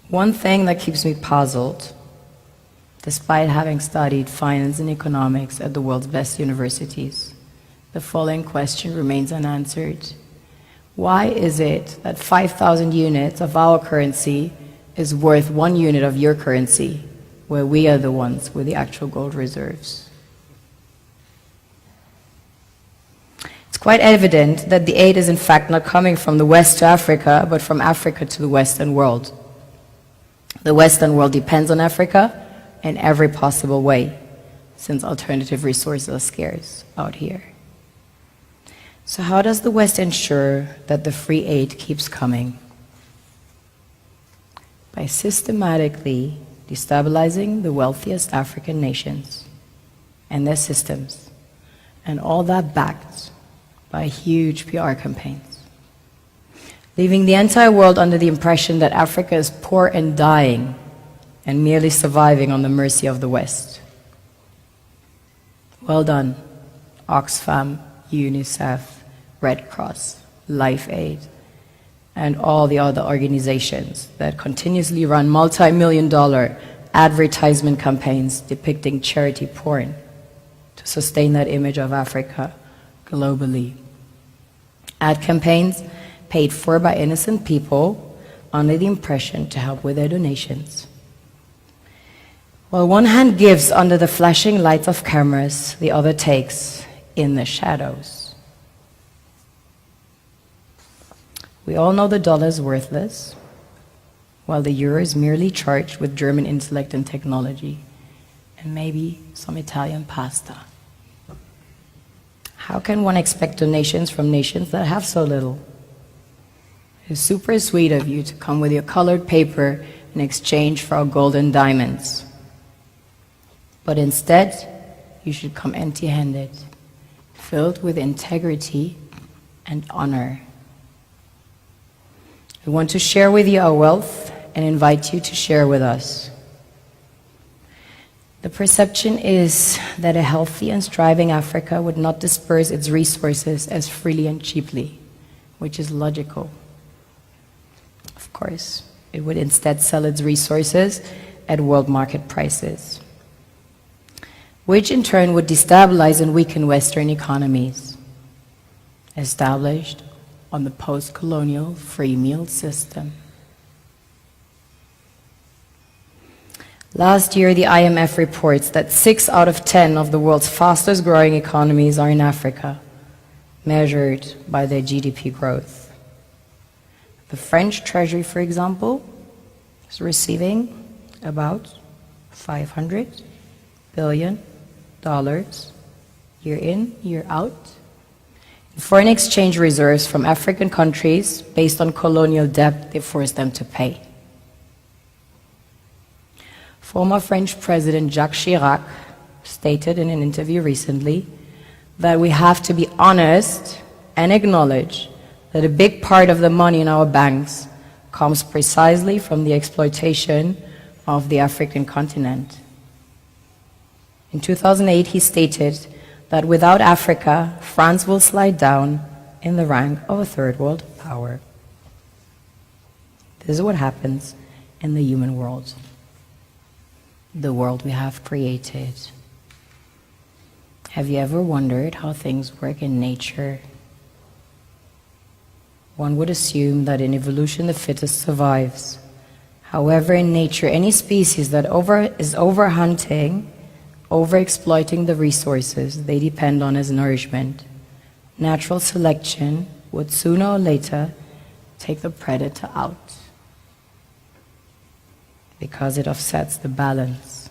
One thing that keeps me puzzled, despite having studied finance and economics at the world's best universities, the following question remains unanswered. Why is it that 5,000 units of our currency is worth 1 unit of your currency, where we are the ones with the actual gold reserves? It's quite evident that the aid is in fact not coming from the West to Africa, but from Africa to the Western world. The Western world depends on Africa in every possible way, since alternative resources are scarce out here. So how does the West ensure that the free aid keeps coming? By systematically destabilizing the wealthiest African nations and their systems, and all that backed by huge PR campaigns, leaving the entire world under the impression that Africa is poor and dying and merely surviving on the mercy of the West. Well done, Oxfam, UNICEF, Red Cross, Life Aid, and all the other organizations that continuously run multi-million-dollar advertisement campaigns depicting charity porn to sustain that image of Africa globally. Ad campaigns paid for by innocent people under the impression to help with their donations. While one hand gives under the flashing lights of cameras, the other takes in the shadows. We all know the dollar is worthless, while the euro is merely charged with German intellect and technology, and maybe some Italian pasta. How can one expect donations from nations that have so little? It's super sweet of you to come with your colored paper in exchange for our gold and diamonds. But instead, you should come empty-handed, filled with integrity and honor. We want to share with you our wealth and invite you to share with us. The perception is that a healthy and striving Africa would not disperse its resources as freely and cheaply, which is logical. Of course, it would instead sell its resources at world market prices, which in turn would destabilize and weaken Western economies, established on the post-colonial free meal system. Last year, the IMF reports that 6 out of 10 of the world's fastest growing economies are in Africa, measured by their GDP growth. The French Treasury, for example, is receiving about $500 billion year in, year out, in foreign exchange reserves from African countries based on colonial debt they forced them to pay. Former French President Jacques Chirac stated in an interview recently that we have to be honest and acknowledge that a big part of the money in our banks comes precisely from the exploitation of the African continent. In 2008, he stated that without Africa, France will slide down in the rank of a third world power. This is what happens in the human world, the world we have created. Have you ever wondered how things work in nature? One would assume that in evolution the fittest survives. However, in nature, any species that is overhunting, overexploiting the resources they depend on as nourishment, natural selection would sooner or later take the predator out, because it offsets the balance.